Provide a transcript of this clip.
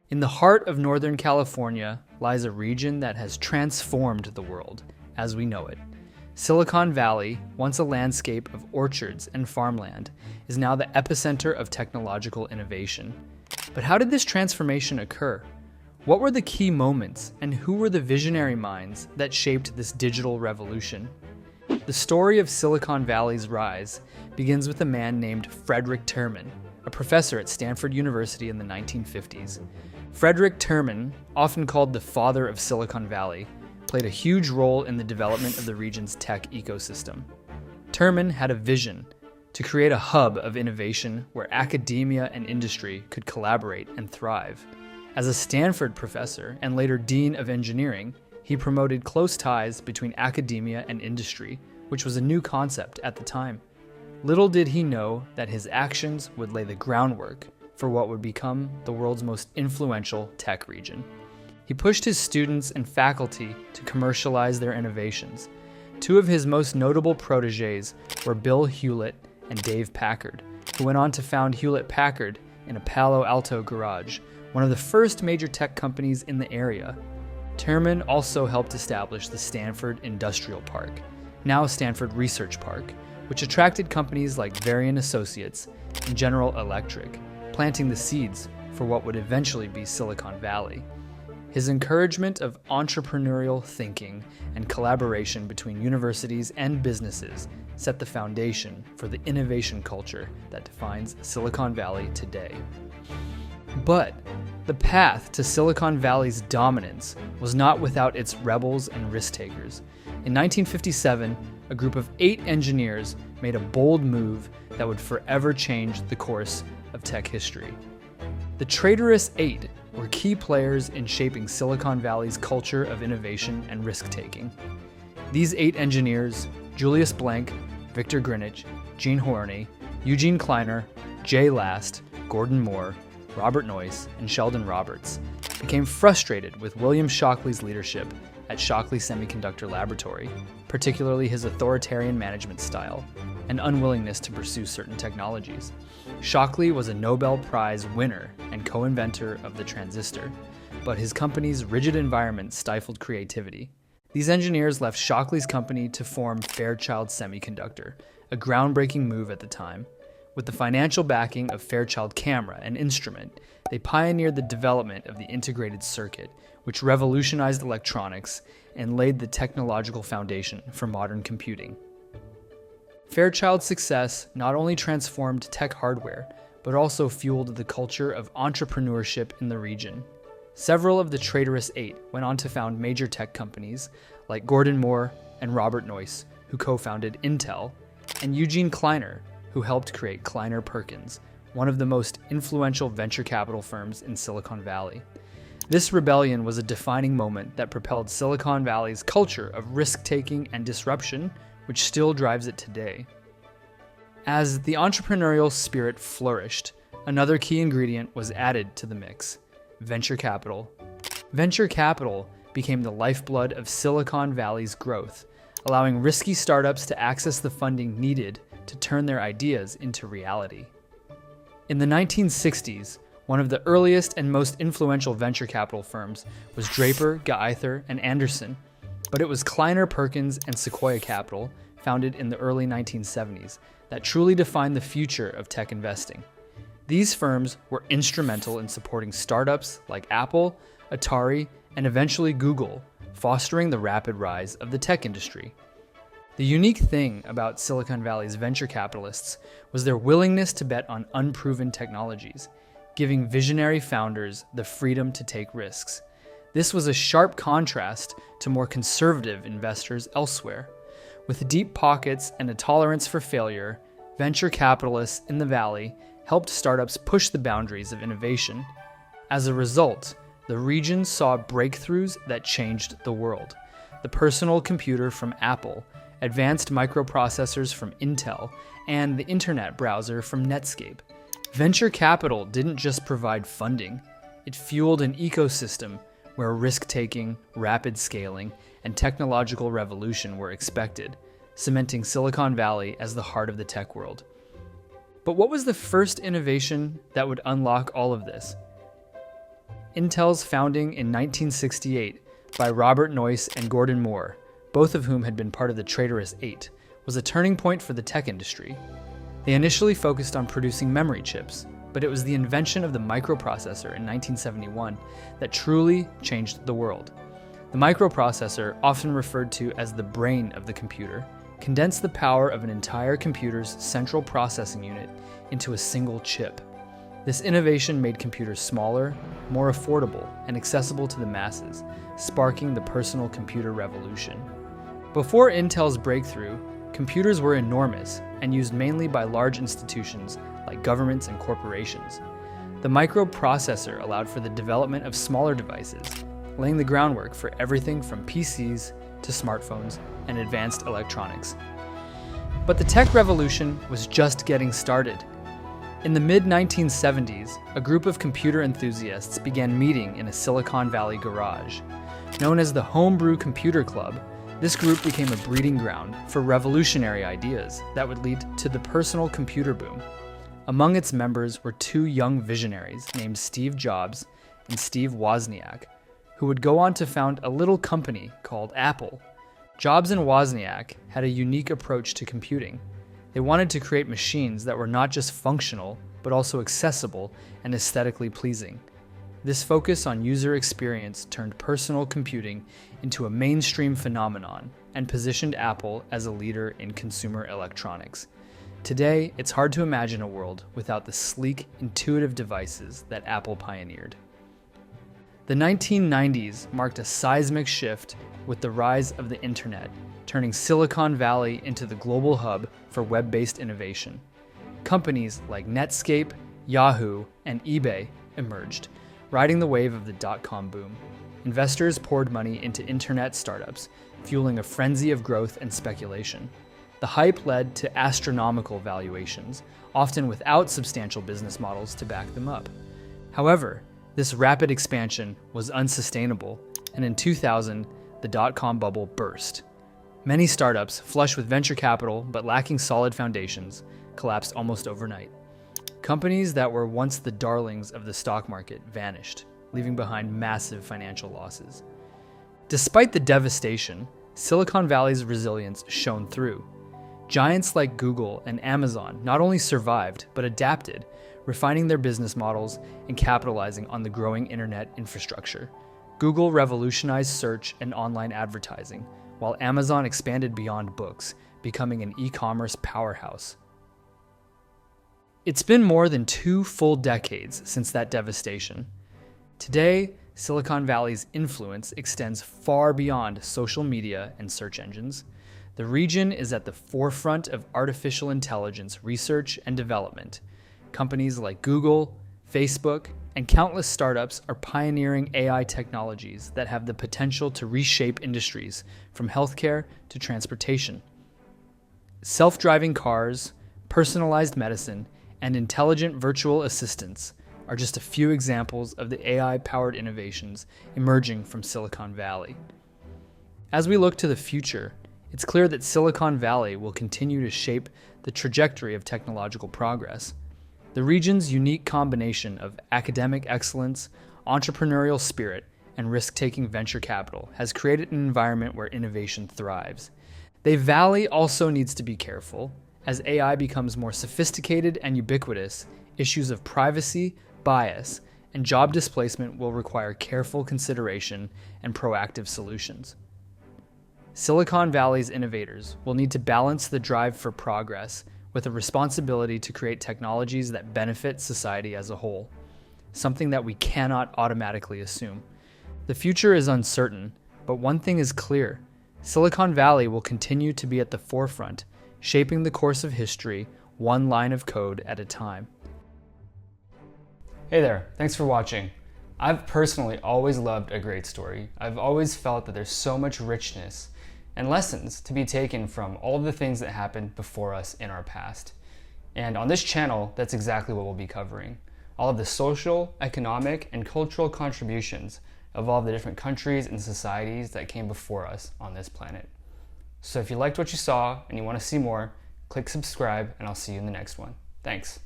In the heart of Northern California lies a region that has transformed the world as we know it. Silicon Valley, once a landscape of orchards and farmland, is now the epicenter of technological innovation. But how did this transformation occur? What were the key moments, and who were the visionary minds that shaped this digital revolution? The story of Silicon Valley's rise begins with a man named Frederick Terman, a professor at Stanford University in the 1950s. Frederick Terman, often called the father of Silicon Valley, played a huge role in the development of the region's tech ecosystem. Terman had a vision to create a hub of innovation where academia and industry could collaborate and thrive. As a Stanford professor and later dean of engineering, he promoted close ties between academia and industry, which was a new concept at the time. Little did he know that his actions would lay the groundwork for what would become the world's most influential tech region. He pushed his students and faculty to commercialize their innovations. Two of his most notable protégés were Bill Hewlett and Dave Packard, who went on to found Hewlett-Packard in a Palo Alto garage, one of the first major tech companies in the area. Terman also helped establish the Stanford Industrial Park, now Stanford Research Park, which attracted companies like Varian Associates and General Electric, planting the seeds for what would eventually be Silicon Valley. His encouragement of entrepreneurial thinking and collaboration between universities and businesses set the foundation for the innovation culture that defines Silicon Valley today. But the path to Silicon Valley's dominance was not without its rebels and risk-takers. In 1957, a group of 8 engineers made a bold move that would forever change the course of tech history. The Traitorous Eight were key players in shaping Silicon Valley's culture of innovation and risk-taking. These 8 engineers, Julius Blank, Victor Greenwich, Gene Horney, Eugene Kleiner, Jay Last, Gordon Moore, Robert Noyce, and Sheldon Roberts, became frustrated with William Shockley's leadership at Shockley Semiconductor Laboratory, particularly his authoritarian management style and unwillingness to pursue certain technologies. Shockley was a Nobel Prize winner and co-inventor of the transistor, but his company's rigid environment stifled creativity. These engineers left Shockley's company to form Fairchild Semiconductor, a groundbreaking move at the time. With the financial backing of Fairchild Camera and Instrument, they pioneered the development of the integrated circuit, which revolutionized electronics and laid the technological foundation for modern computing. Fairchild's success not only transformed tech hardware, but also fueled the culture of entrepreneurship in the region. Several of the Traitorous Eight went on to found major tech companies like Gordon Moore and Robert Noyce, who co-founded Intel, and Eugene Kleiner, who helped create Kleiner Perkins, one of the most influential venture capital firms in Silicon Valley. This rebellion was a defining moment that propelled Silicon Valley's culture of risk-taking and disruption, which still drives it today. As the entrepreneurial spirit flourished, another key ingredient was added to the mix: venture capital. Venture capital became the lifeblood of Silicon Valley's growth, allowing risky startups to access the funding needed to turn their ideas into reality. In the 1960s, one of the earliest and most influential venture capital firms was Draper, Gaither, and Anderson, but it was Kleiner Perkins and Sequoia Capital, founded in the early 1970s, that truly defined the future of tech investing. These firms were instrumental in supporting startups like Apple, Atari, and eventually Google, fostering the rapid rise of the tech industry. The unique thing about Silicon Valley's venture capitalists was their willingness to bet on unproven technologies, giving visionary founders the freedom to take risks. This was a sharp contrast to more conservative investors elsewhere. With deep pockets and a tolerance for failure, venture capitalists in the Valley helped startups push the boundaries of innovation. As a result, the region saw breakthroughs that changed the world. The personal computer from Apple, advanced microprocessors from Intel, and the internet browser from Netscape. Venture capital didn't just provide funding, it fueled an ecosystem where risk-taking, rapid scaling, and technological revolution were expected, cementing Silicon Valley as the heart of the tech world. But what was the first innovation that would unlock all of this? Intel's founding in 1968 by Robert Noyce and Gordon Moore, both of whom had been part of the traitorous Eight, was a turning point for the tech industry. They initially focused on producing memory chips, but it was the invention of the microprocessor in 1971 that truly changed the world. The microprocessor, often referred to as the brain of the computer, condensed the power of an entire computer's central processing unit into a single chip. This innovation made computers smaller, more affordable, and accessible to the masses, sparking the personal computer revolution. Before Intel's breakthrough, computers were enormous and used mainly by large institutions like governments and corporations. The microprocessor allowed for the development of smaller devices, laying the groundwork for everything from PCs to smartphones and advanced electronics. But the tech revolution was just getting started. In the mid-1970s, a group of computer enthusiasts began meeting in a Silicon Valley garage. Known as the Homebrew Computer Club, this group became a breeding ground for revolutionary ideas that would lead to the personal computer boom. Among its members were two young visionaries named Steve Jobs and Steve Wozniak, who would go on to found a little company called Apple. Jobs and Wozniak had a unique approach to computing. They wanted to create machines that were not just functional, but also accessible and aesthetically pleasing. This focus on user experience turned personal computing into a mainstream phenomenon and positioned Apple as a leader in consumer electronics. Today, it's hard to imagine a world without the sleek, intuitive devices that Apple pioneered. The 1990s marked a seismic shift with the rise of the internet, turning Silicon Valley into the global hub for web-based innovation. Companies like Netscape, Yahoo, and eBay emerged, riding the wave of the dot-com boom. Investors poured money into internet startups, fueling a frenzy of growth and speculation. The hype led to astronomical valuations, often without substantial business models to back them up. However, this rapid expansion was unsustainable, and in 2000, the dot-com bubble burst. Many startups, flush with venture capital but lacking solid foundations, collapsed almost overnight. Companies that were once the darlings of the stock market vanished, leaving behind massive financial losses. Despite the devastation, Silicon Valley's resilience shone through. Giants like Google and Amazon not only survived, but adapted, refining their business models and capitalizing on the growing internet infrastructure. Google revolutionized search and online advertising, while Amazon expanded beyond books, becoming an e-commerce powerhouse. It's been more than 2 full decades since that devastation. Today, Silicon Valley's influence extends far beyond social media and search engines. The region is at the forefront of artificial intelligence research and development. Companies like Google, Facebook, and countless startups are pioneering AI technologies that have the potential to reshape industries from healthcare to transportation. Self-driving cars, personalized medicine, and intelligent virtual assistants are just a few examples of the AI-powered innovations emerging from Silicon Valley. As we look to the future, it's clear that Silicon Valley will continue to shape the trajectory of technological progress. The region's unique combination of academic excellence, entrepreneurial spirit, and risk-taking venture capital has created an environment where innovation thrives. The Valley also needs to be careful. As AI becomes more sophisticated and ubiquitous, issues of privacy, bias, and job displacement will require careful consideration and proactive solutions. Silicon Valley's innovators will need to balance the drive for progress with a responsibility to create technologies that benefit society as a whole, something that we cannot automatically assume. The future is uncertain, but one thing is clear: Silicon Valley will continue to be at the forefront, shaping the course of history, one line of code at a time. Hey there, thanks for watching. I've personally always loved a great story. I've always felt that there's so much richness and lessons to be taken from all of the things that happened before us in our past. And on this channel, that's exactly what we'll be covering. All of the social, economic, and cultural contributions of all the different countries and societies that came before us on this planet. So if you liked what you saw and you want to see more, click subscribe and I'll see you in the next one. Thanks.